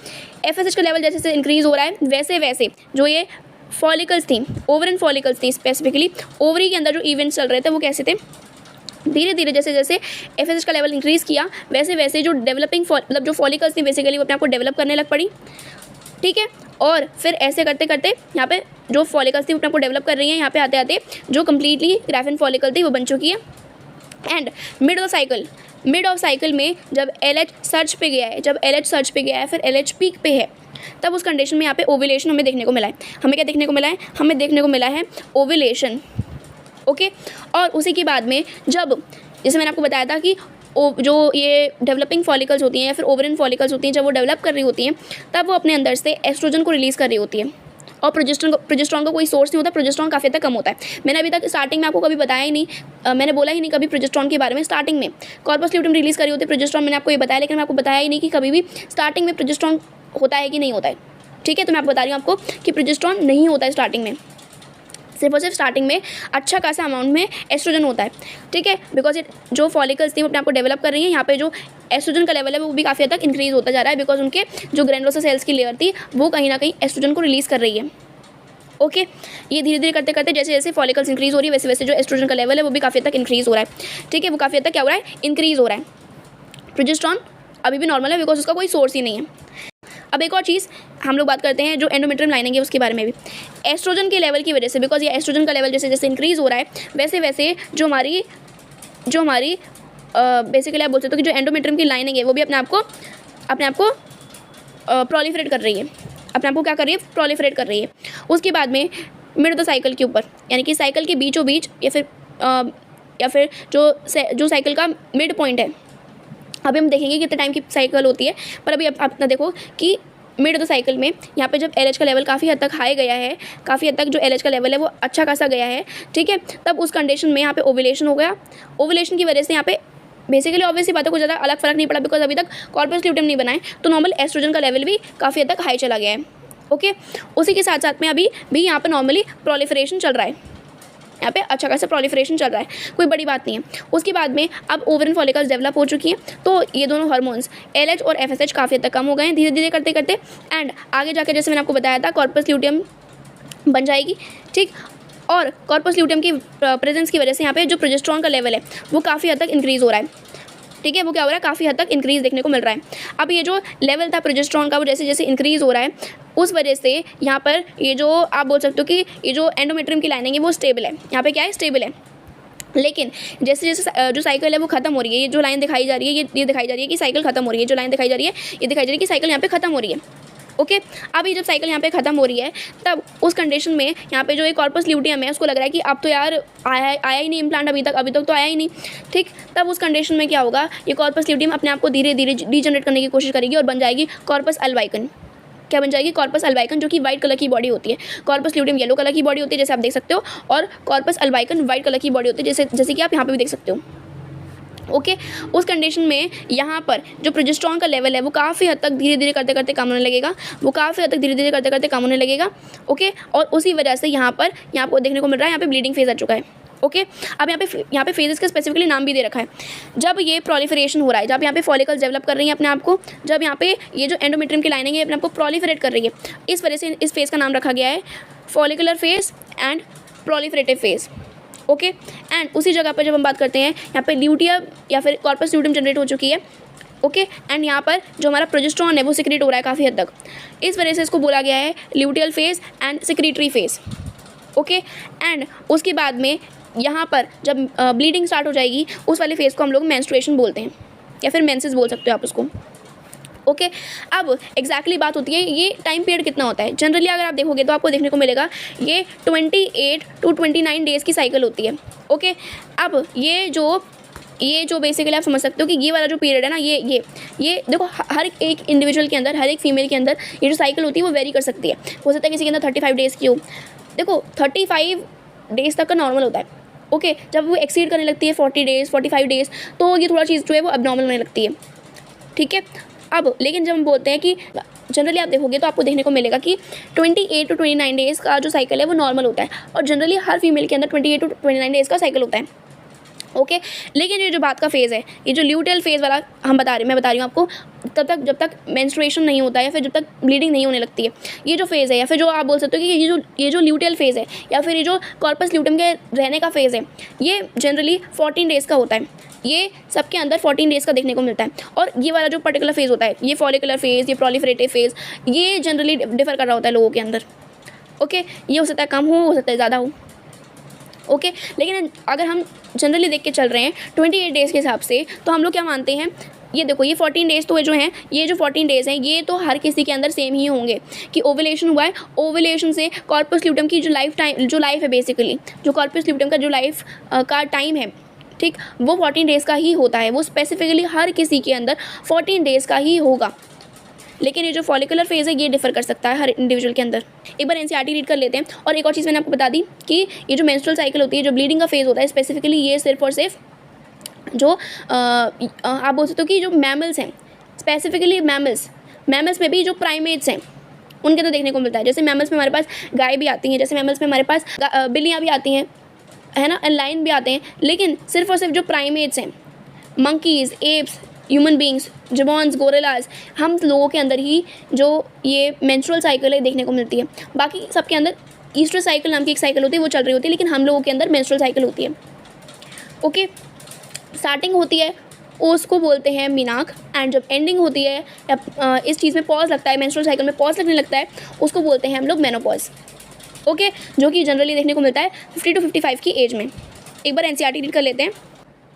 FSH का लेवल जैसे जैसे इंक्रीज़ हो रहा है, वैसे वैसे जो ये फॉलिकल्स थी, ओवरिन फॉलिकल्स थी, स्पेसिफिकली ओवरी के अंदर जो इवेंट्स चल रहे थे वो कैसे थे, धीरे धीरे जैसे जैसे FSH का लेवल इंक्रीज़ किया, वैसे वैसे जो डेवलपिंग मतलब जो फॉलिकल्स थी बेसिकली वो अपने आप को डेवलप करने लग पड़ी। ठीक है, और फिर ऐसे करते करते यहाँ पे जो फॉलिकल्स थी वो अपने आप को डेवलप कर रही हैं। यहाँ पे आते आते जो कम्प्लीटली ग्राफिन फॉलिकल थी वो बन चुकी है। एंड मिड ऑफ साइकिल में जब LH सर्च पे गया है, फिर LH पीक पे है, तब उस कंडीशन में यहाँ पे ओव्यूलेशन हमें देखने को मिला है। हमें क्या देखने को मिला है? हमें देखने को मिला है ओव्यूलेशन। ओके, और उसी के बाद में जब, जैसे मैंने आपको बताया था कि जो ये डेवलपिंग फॉलिकल्स होती हैं या फिर ओवरिन फॉलिकल्स होती हैं, जब वो डेवलप कर रही होती हैं तब वो अपने अंदर से एस्ट्रोजन को रिलीज़ कर रही होती है, और प्रोजेस्टेरॉन का कोई सोर्स नहीं होता, प्रोजेस्टेरॉन काफ़ी तक कम होता है। मैंने अभी तक स्टार्टिंग में आपको कभी बताया ही नहीं, मैंने बोला ही नहीं कभी प्रोजेस्टेरॉन के बारे में। स्टार्टिंग में कॉर्पस ल्यूटियम रिलीज़ करी होती है प्रोजेस्टेरॉन, मैंने आपको ये बताया, लेकिन मैं आपको बताया ही नहीं कि कभी भी स्टार्टिंग में प्रोजेस्टेरॉन होता है कि नहीं होता है। ठीक है, तो मैं आपको बता रही हूँ आपको कि प्रोजेस्टेरॉन नहीं होता है स्टार्टिंग में, सिर्फ और सिर्फ स्टार्टिंग में अच्छा खासा अमाउंट में एस्ट्रोजन होता है। ठीक है, बिकॉज ये जो फॉलिकल्स थी वो अपने आप को डेवलप कर रही हैं, यहाँ पे जो एस्ट्रोजन का लेवल है वो भी काफ़ी हद तक इंक्रीज़ होता जा रहा है, बिकॉज उनके जो ग्रैनुलोसा सेल्स की लेयर थी वो कहीं ना कहीं एस्ट्रोजन को रिलीज़ कर रही है। ओके, ये धीरे धीरे करते करते जैसे जैसे फॉलिकल्स इंक्रीज़ हो रही है, वैसे वैसे जो एस्ट्रोजन का लेवल है वो भी काफ़ी हद तक इंक्रीज़ हो रहा है। ठीक है, वो काफ़ी हद तक क्या हो रहा है? इंक्रीज़ हो रहा है। प्रोजेस्टेरॉन अभी भी नॉर्मल है, बिकॉज उसका कोई सोर्स ही नहीं है। अब एक और चीज़ हम लोग बात करते हैं जो एंडोमेट्रियम लाइनिंग है उसके बारे में भी, एस्ट्रोजन के लेवल की वजह से, बिकॉज ये एस्ट्रोजन का लेवल जैसे जैसे इंक्रीज़ हो रहा है, वैसे वैसे जो हमारी बेसिकली आप बोल सकते हो कि जो एंडोमेट्रियम की लाइनिंग है वो भी अपने आप को प्रोलिफरेट कर रही है, अपने आप को क्या कर रही है? प्रोलिफरेट कर रही है। उसके बाद में मिड ऑफ द साइकिल के ऊपर, यानी कि साइकिल के बीचों बीच या फिर या फिर जो साइकिल का मिड पॉइंट है, अभी हम देखेंगे कितने टाइम की साइकिल होती है, पर अभी आप अपना देखो कि मिड ऑफ द साइकिल में यहाँ पे जब एलएच का लेवल काफ़ी हद तक हाई गया है, काफ़ी हद तक जो एलएच का लेवल है वो अच्छा खासा गया है, ठीक है, तब उस कंडीशन में यहाँ पे ओव्यूलेशन हो गया। ओव्यूलेशन की वजह से यहाँ पे बेसिकली ऑब्वियसली बातों को ज़्यादा अलग फ़र्क नहीं पड़ा, बिकॉज अभी तक कॉर्पस ल्यूटियम नहीं बनाए, तो नॉर्मल एस्ट्रोजन का लेवल भी काफ़ी हद तक हाई चला गया है। ओके, उसी के साथ साथ में अभी भी यहाँ पर नॉर्मली प्रोलिफरेशन चल रहा है, यहाँ पे अच्छा खासा प्रोलिफरेशन चल रहा है, कोई बड़ी बात नहीं है। उसके बाद में अब ओवरिन फॉलिकल्स डेवलप हो चुकी हैं, तो ये दोनों हार्मोन्स एलएच और एफएसएच काफ़ी हद तक कम हो गए हैं धीरे धीरे करते करते, एंड आगे जाकर जैसे मैंने आपको बताया था कॉर्पस ल्यूटियम बन जाएगी, ठीक। और कॉर्पस ल्यूटियम की प्रेजेंस की वजह से यहाँ पे जो प्रोजेस्टेरॉन का लेवल है वो काफ़ी हद तक इंक्रीज़ हो रहा है, ठीक है, वो क्या हो रहा है, काफ़ी हद तक इंक्रीज़ देखने को मिल रहा है। अब ये जो लेवल था प्रोजेस्टेरॉन का वो जैसे जैसे इंक्रीज़ हो रहा है, उस वजह से यहाँ पर ये जो आप बोल सकते हो कि ये जो एंडोमेट्रियम की लाइनिंग है वो स्टेबल है, यहाँ पे क्या है, स्टेबल है। लेकिन जैसे जैसे जो साइकिल है वो खत्म हो रही है, ये जो लाइन दिखाई जा रही है ये दिखाई जा रही है कि साइकिल खत्म हो रही है, जो लाइन दिखाई जा रही है ये दिखाई जा रही है कि साइकिल यहाँ पे खत्म हो रही है। ओके, अब ये जब साइकिल यहाँ पे खत्म हो रही है, तब उस कंडीशन में यहाँ पे जो एक कॉर्पस ल्यूटियम है उसको लग रहा है कि अब तो यार आया ही नहीं इम्प्लांट, अभी तक तो आया ही नहीं, ठीक। तब उस कंडीशन में क्या होगा, ये कॉर्पस ल्यूटियम अपने आप को धीरे धीरे डीजनरेट करने की कोशिश करेगी और बन जाएगी कॉर्पस अल्बाइकन। क्या बन जाएगी, कॉर्पस अल्बाइकन, जो कि वाइट कलर की बॉडी होती है। कॉर्पस ल्यूटियम येलो कलर की बॉडी होती है जैसे आप देख सकते हो, और कॉर्पस अल्बाइकन वाइट कलर की बॉडी होती है जैसे कि आप यहाँ पे भी देख सकते हो। ओके, उस कंडीशन में यहाँ पर जो प्रोजेस्टेरॉन का लेवल है वो काफ़ी हद तक धीरे धीरे करते करते कम होने लगेगा, वो काफ़ी हद तक धीरे धीरे करते करते कम होने लगेगा। ओके, और उसी वजह से यहाँ पर आपको देखने को मिल रहा है यहाँ पे ब्लीडिंग फेज आ चुका है। ओके, अब यहाँ पे फेजेस का स्पेसिफिकली नाम भी दे रखा है। जब ये प्रोलिफरेशन हो रहा है, जब यहाँ पे फॉलिकल्स डेवलप कर रही हैं अपने आप को, जब यहाँ पे ये जो एंडोमेट्रियम की लाइनिंग है अपने आप को प्रोलिफरेट कर रही है, इस वजह से इस फेज़ का नाम रखा गया है follicular phase and proliferative phase. Okay, and उसी जगह पर जब हम बात करते हैं यहाँ पे ल्यूटियम या फिर कॉर्पस ल्यूटियम जनरेट हो चुकी है। ओके, एंड यहाँ पर जो हमारा प्रोजेस्टेरॉन है वो सिक्रेट हो रहा है काफ़ी हद तक, इस वजह से इसको बोला गया है luteal phase and secretary phase. Okay, and उसके बाद में यहाँ पर जब ब्लीडिंग स्टार्ट हो जाएगी उस वाले फेज़ को हम लोग मेंस्ट्रुएशन बोलते हैं, या फिर मेंसेस बोल सकते हो आप उसको। ओके, अब एग्जैक्टली बात होती है ये टाइम पीरियड कितना होता है। जनरली अगर आप देखोगे तो आपको देखने को मिलेगा ये 28 to 29 डेज़ की साइकिल होती है। ओके, अब ये जो बेसिकली आप समझ सकते हो कि ये वाला जो पीरियड है ना, ये देखो हर एक इंडिविजुअल के अंदर, हर एक फीमेल के अंदर ये जो साइकिल होती है वो वेरी कर सकती है। हो सकता है किसी के अंदर 35 डेज़ की हो, देखो 35 डेज़ तक का नॉर्मल होता है। ओके, जब वो एक्सीड करने लगती है 40 डेज़ 45 डेज़ तो ये थोड़ा चीज़ जो है वो अबनॉर्मल होने लगती है, ठीक है। अब लेकिन जब हम बोलते हैं कि जनरली आप देखोगे तो आपको देखने को मिलेगा कि 28 to 29 डेज़ का जो साइकिल है वो नॉर्मल होता है, और जनरली हर फीमेल के अंदर 28 to 29 डेज़ का साइकिल होता है। ओके, लेकिन ये जो बात का फेज़ है, ये जो ल्यूटियल फेज़ वाला मैं बता रही हूँ आपको, तब तक जब तक मेंस्ट्रुएशन नहीं होता है या फिर जब तक ब्लीडिंग नहीं होने लगती है, ये जो फेज़ है, या फिर जो आप बोल सकते हो कि ये जो ल्यूटियल फेज़ है या फिर ये जो कॉर्पस ल्यूटियम के रहने का फेज़ है, ये जनरली 14 डेज़ का होता है। ये सबके अंदर 14 डेज़ का देखने को मिलता है। और ये वाला जो पर्टिकुलर फेज़ होता है, ये फॉलिकुलर फेज़, ये प्रोलिफरेटिव फेज़, ये जनरली डिफर कर रहा होता है लोगों के अंदर। ओके, ये हो सकता है कम हो सकता है ज़्यादा हो। ओके, लेकिन अगर हम जनरली देख के चल रहे हैं 28 डेज़ के हिसाब से, तो हम लोग क्या मानते हैं, ये देखो ये 14 डेज़ तो जो हैं, ये जो 14 डेज़ हैं ये तो हर किसी के अंदर सेम ही होंगे कि ओवुलेशन हुआ है, ओवुलेशन से कॉर्पस ल्यूटियम की जो लाइफ है, बेसिकली जो कॉर्पस ल्यूटियम का जो लाइफ का टाइम है, ठीक, वो 14 डेज़ का ही होता है। वो स्पेसिफिकली हर किसी के अंदर 14 डेज़ का ही होगा। लेकिन ये जो फॉलिकुलर फेज़ है ये डिफर कर सकता है हर इंडिविजुअल के अंदर। एक बार एनसीईआरटी रीड कर लेते हैं। और एक और चीज़ मैंने आपको बता दी कि ये जो मेंस्ट्रुअल साइकिल होती है, जो ब्लीडिंग का फेज़ होता है, स्पेसिफिकली ये सिर्फ और सिर्फ जो आप बोल सकते हो कि जो मैमल्स हैं, स्पेसिफिकली मैमल्स में भी जो प्राइमेट्स हैं उनके तो देखने को मिलता है। जैसे मैमल्स में हमारे पास गाय भी आती हैं, जैसे मैमल्स में हमारे पास बिल्लियाँ भी आती हैं, है ना, लाइन भी आते हैं। लेकिन सिर्फ और सिर्फ जो प्राइमेट्स हैं, monkeys, apes, human beings, gibbons, gorillas, हम लोगों के अंदर ही जो ये मेंस्ट्रुअल साइकिल है देखने को मिलती है। बाकी सबके अंदर ईस्ट्रस साइकिल नाम की एक साइकिल होती है, वो चल रही होती है, लेकिन हम लोगों के अंदर मेंस्ट्रुअल साइकिल होती है। ओके, स्टार्टिंग होती है उसको बोलते हैं मीनाक, एंड जब एंडिंग होती है या इस चीज़ में पॉज लगता है, मेंस्ट्रुअल साइकिल में पॉज लगने लगता है, उसको बोलते हैं हम लोग मेनोपॉज। ओके, जो कि जनरली देखने को मिलता है 50 to 55 की एज में। एक बार एनसीईआरटी रीड कर लेते हैं।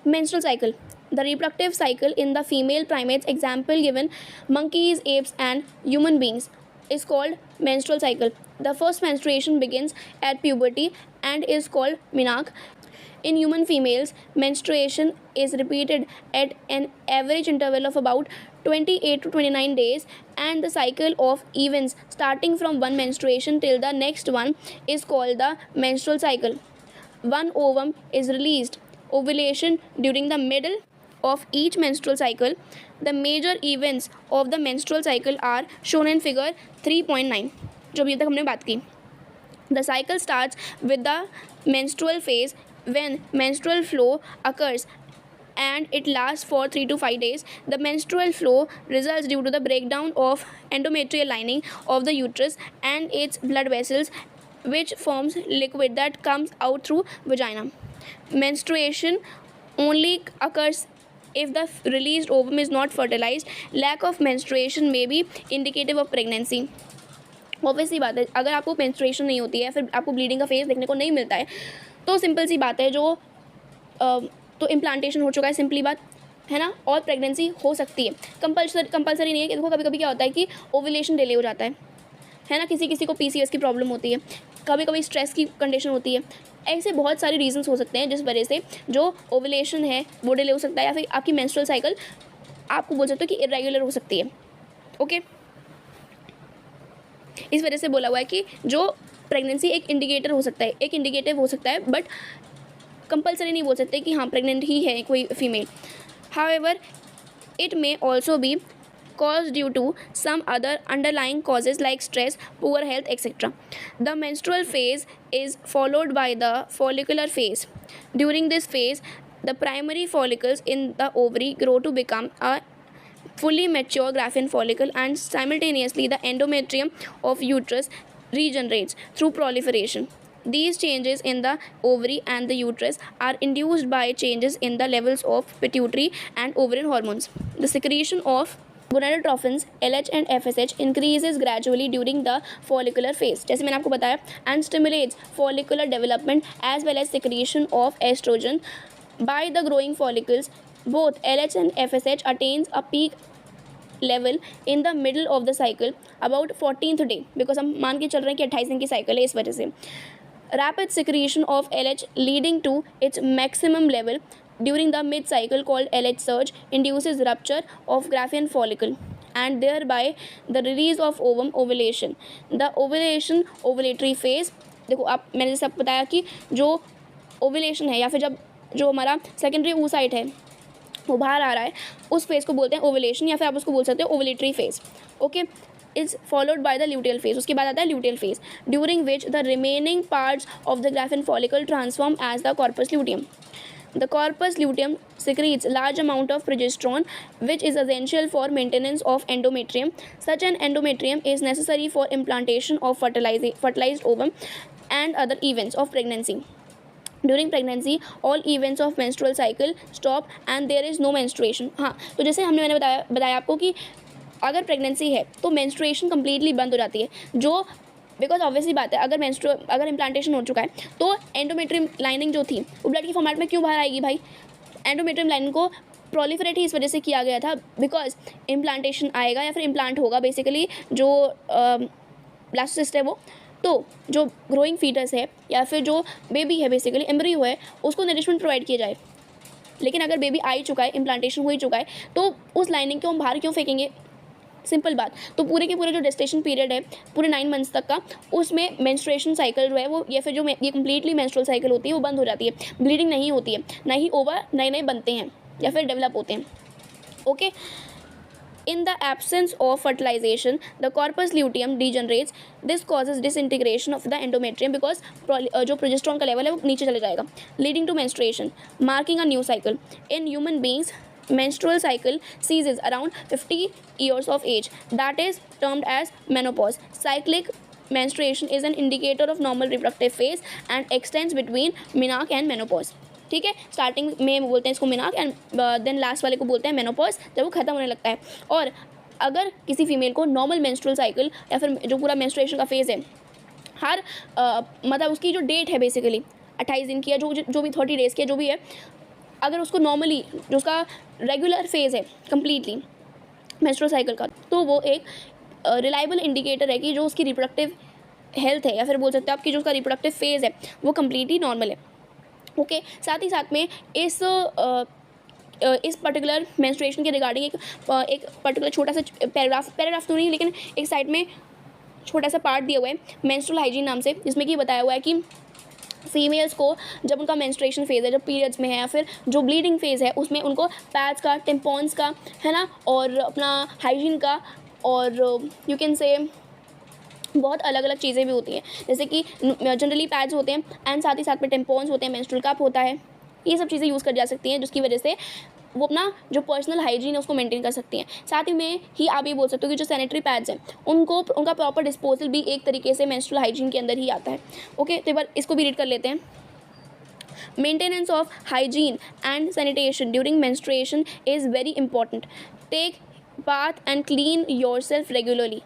Menstrual cycle, the reproductive cycle in the female primates, example given monkeys, apes and human beings, is called menstrual cycle. The first menstruation begins at puberty and is called menarche. In human females, menstruation is repeated at an average interval of about 28 to 29 days, and the cycle of events starting from one menstruation till the next one is called the menstrual cycle. One ovum is released, ovulation during the middle of each menstrual cycle. The major events of the menstrual cycle are shown in figure 3.9, जो अभी तक हमने बात की. The cycle starts with the menstrual phase when menstrual flow occurs and it lasts for 3 to 5 days. The menstrual flow results due to the breakdown of endometrial lining of the uterus and its blood vessels, which forms liquid that comes out through vagina. Menstruation only occurs if the released ovum is not fertilized. Lack of menstruation may be indicative of pregnancy. Obvious सी बात है, अगर आपको menstruation नहीं होती है, फिर आपको ब्लीडिंग का फेज देखने को नहीं मिलता है, तो सिंपल सी बात है तो इम्प्लांटेशन हो चुका है, सिंपली बात है ना, और प्रेगनेंसी हो सकती है. कंपल्सरी नहीं है कि देखो कभी कभी क्या होता है कि ओवुलेशन डिले हो जाता है ना, किसी किसी को PCOS की प्रॉब्लम होती है, कभी कभी स्ट्रेस की कंडीशन होती है. ऐसे बहुत सारे रीजंस हो सकते हैं जिस वजह से जो ओवुलेशन है वो डिले हो सकता है, या फिर आपकी मेंस्ट्रुअल साइकिल आपको बोल सकते हो कि इरेगुलर हो सकती है. ओके, इस वजह से बोला हुआ है कि जो प्रेगनेंसी एक इंडिकेटर हो सकता है, एक इंडिकेटिव हो सकता है, बट कंपल्सरी नहीं बोल सकते कि हाँ प्रेग्नेंट ही है कोई female. However it may also be caused due to some other underlying causes like stress, poor health, etc. The menstrual phase is followed by the follicular phase. During this phase, the primary follicles in the ovary grow to become a fully mature Graafian follicle, and simultaneously the endometrium of uterus regenerates through proliferation. These changes in the ovary and the uterus are induced by changes in the levels of pituitary and ovarian hormones. The secretion of gonadotropins LH and FSH increases gradually during the follicular phase, जैसे मैंने आपको बताया, and stimulates follicular development as well as secretion of estrogen by the growing follicles. Both LH and FSH attains a peak level in the middle of the cycle about 14th day, because हम मान के चल रहे हैं कि 28 दिन की cycle है, इस वजह से. Rapid secretion of LH leading to its maximum level during the mid-cycle called LH surge induces rupture of Graafian follicle and thereby the release of ovum ovulation. The ovulatory phase, देखो आप मैंने जैसे आपको बताया कि जो ओवुलेशन है या फिर जब जो हमारा सेकेंडरी oocyte है वो बाहर आ रहा है, उस फेज़ को बोलते हैं ओवुलेशन, या फिर आप उसको बोल सकते हो ovulatory phase. Okay, is followed by the luteal phase. उसके बाद आता है luteal phase, during which the remaining parts of the graafian follicle transform as the corpus luteum. The corpus luteum secretes large amount of progesterone, which is essential for maintenance of endometrium. Such an endometrium is necessary for implantation of fertilized ovum and other events of pregnancy. During pregnancy, all events of menstrual cycle stop and there is no menstruation. हाँ, तो जैसे मैंने बताया आपको कि अगर pregnancy है तो मेंस्ट्रुएशन कम्प्लीटली बंद हो जाती है, जो बिकॉज ऑब्वियसली बात है, अगर इम्प्लांटेशन हो चुका है तो एंडोमेट्रियम लाइनिंग जो थी वो ब्लड के फॉर्मेट में क्यों बाहर आएगी भाई. एंडोमेट्रियम लाइनिंग को प्रोलिफरेट ही इस वजह से किया गया था, बिकॉज इम्प्लांटेशन आएगा या फिर इम्प्लांट होगा बेसिकली जो ब्लास्टोसिस्ट है वो, तो जो ग्रोइंग फीटस है या फिर जो बेबी है बेसिकली एम्ब्रियो है उसको नरिशमेंट प्रोवाइड किया जाए. लेकिन अगर बेबी आ ही चुका है, इम्प्लांटेशन हो ही चुका है, तो उस लाइनिंग को हम बाहर क्यों फेंकेंगे. सिंपल बात. तो पूरे के पूरे जो जेस्टेशन पीरियड है पूरे 9 मंथ्स तक का, उसमें मेंस्ट्रुएशन साइकिल जो है वो या फिर जो ये कम्प्लीटली मेंस्ट्रुअल साइकिल होती है वो बंद हो जाती है. ब्लीडिंग नहीं होती है, ना ही ओवर नए बनते हैं या फिर डेवलप होते हैं. Okay, in the absence of fertilization the corpus luteum degenerates. This causes disintegration of the endometrium because जो प्रोजेस्टेरोन का लेवल है वो नीचे चले जाएगा, leading to menstruation, marking a new cycle. In human beings, menstrual cycle ceases around 50 years of age. That is termed as menopause. Cyclic menstruation is an indicator of normal reproductive phase and extends between menarche and menopause. ठीक है, starting में बोलते हैं इसको menarche and then last वाले को बोलते हैं menopause, जब वो खत्म होने लगता है. और अगर किसी फीमेल को नॉर्मल मेंस्ट्रुअल साइकिल या फिर जो पूरा मेंस्ट्रुएशन का फेज़ है हर मतलब उसकी जो डेट है बेसिकली 28 दिन की है, जो भी 30 डेज़ की है, जो भी है, अगर उसको नॉर्मली जो उसका रेगुलर फेज़ है कम्प्लीटली मेंस्ट्रुअल साइकिल का, तो वो एक रिलायबल इंडिकेटर है कि जो उसकी रिप्रोडक्टिव हेल्थ है, या फिर बोल सकते हैं आपकी जो उसका रिप्रोडक्टिव फेज़ है वो कम्प्लीटली नॉर्मल है। ओके, साथ ही साथ में इस पर्टिकुलर मेंस्ट्रुएशन के रिगार्डिंग एक पर्टिकुलर छोटा सा पैराग्राफ तो नहीं, लेकिन एक साइड में छोटा सा पार्ट दिया हुआ है मेंस्ट्रुअल हाइजीन नाम से, जिसमें कि बताया हुआ है कि फीमेल्स को जब उनका मेंस्ट्रुएशन फेज़ है, जब पीरियड्स में है या फिर जो ब्लीडिंग फेज़ है, उसमें उनको पैड्स का, टेम्पॉन्स का, है ना, और अपना हाइजीन का, और यू कैन से बहुत अलग अलग चीज़ें भी होती हैं, जैसे कि जनरली पैड्स होते हैं एंड साथ ही साथ में टेम्पॉन्स होते हैं, मेंस्ट्रुअल कप होता है, ये सब चीज़ें यूज़ कर जा सकती हैं, जिसकी वजह से वो अपना जो पर्सनल हाइजीन है उसको मेंटेन कर सकती हैं। साथ ही में ही आप ये बोल सकते हो कि जो सैनिटरी पैड्स हैं उनका प्रॉपर डिस्पोजल भी एक तरीके से मेंस्ट्रुअल हाइजीन के अंदर ही आता है। ओके, तो एक बार इसको भी रीड कर लेते हैं। Maintenance of hygiene and sanitation during menstruation is very important. Take bath and clean yourself regularly.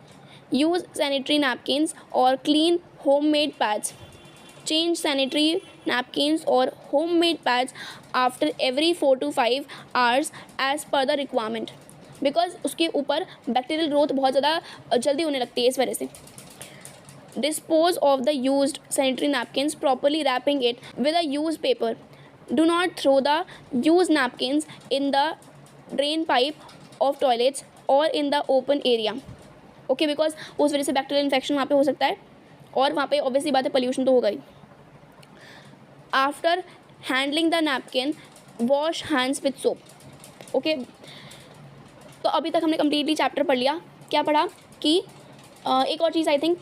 Use sanitary napkins or clean homemade pads. Change sanitary napkins or homemade pads after every 4 to 5 hours as per the requirement. Because उसके ऊपर bacterial growth बहुत ज़्यादा जल्दी होने लगती है, इस वजह से। Dispose of the used sanitary napkins, properly wrapping it with a used paper. Do not throw the used napkins in the drain pipe of toilets or in the open area. Okay, because उस वजह से bacterial infection वहाँ पे हो सकता है, और वहाँ पे ऑब्वियसली बात है पोल्यूशन तो होगा ही। After handling the napkin, wash hands with soap. Okay, तो अभी तक हमने कम्प्लीटली चैप्टर पढ़ लिया। क्या पढ़ा कि एक और चीज़ आई थिंक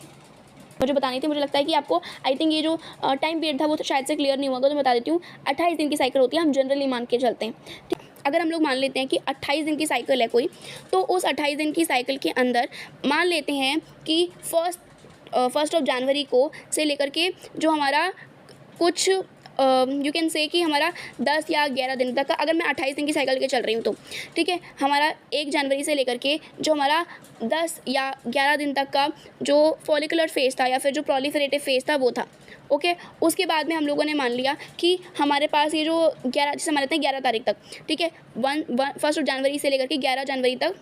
मुझे बतानी थी, मुझे लगता है कि आपको आई थिंक ये जो टाइम पीरियड था वो तो शायद से क्लियर नहीं होगा, तो मैं बता देती हूँ। 28 दिन की साइकिल होती है, हम जनरली मान के चलते हैं। ठीक, अगर हम लोग मान लेते हैं कि 28 दिन की साइकिल है कोई, तो उस 28 दिन की साइकिल के अंदर मान लेते हैं कि फर्स्ट ऑफ जनवरी को से लेकर के जो हमारा कुछ यू कैन से कि हमारा 10 या 11 दिन तक का, अगर मैं 28 दिन की साइकिल के चल रही हूँ तो ठीक है, हमारा 1 जनवरी से लेकर के जो हमारा 10 या 11 दिन तक का जो फॉलिकुलर फेज़ था या फिर जो प्रोलिफरेटिव फेज़ था वो था। ओके, उसके बाद में हम लोगों ने मान लिया कि हमारे पास ये जो 11, जैसे मान लेते हैं 11 तारीख तक, ठीक है, फर्स्ट ऑफ जनवरी से लेकर के 11 जनवरी तक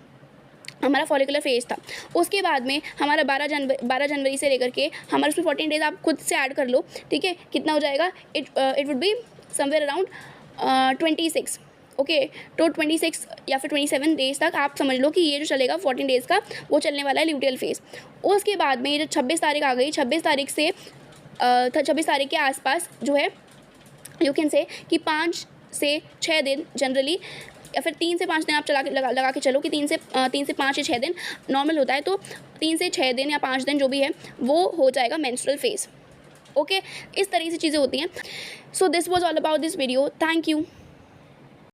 हमारा फॉलिकुलर फेज़ था। उसके बाद में हमारा 12 जनवरी से लेकर के हमारे उसमें 14 डेज़ आप खुद से ऐड कर लो, ठीक है, कितना हो जाएगा, it would be somewhere around 26। Okay, तो 26 या फिर 27 डेज़ तक आप समझ लो कि ये जो चलेगा 14 डेज़ का वो चलने वाला है ल्यूटियल फेज़। उसके बाद में ये जो 26 तारीख आ गई, 26 तारीख से 26 तारीख के आसपास जो है यू कैन से कि 5 से 6 दिन जनरली, या फिर 3 से 5 दिन आप लगा के चलो कि 3 से 5 या 6 दिन नॉर्मल होता है, तो 3 से 6 दिन या 5 दिन जो भी है वो हो जाएगा मेंस्ट्रुअल फेज़। ओके, इस तरीके से चीज़ें होती हैं। So this was all about this video. Thank you.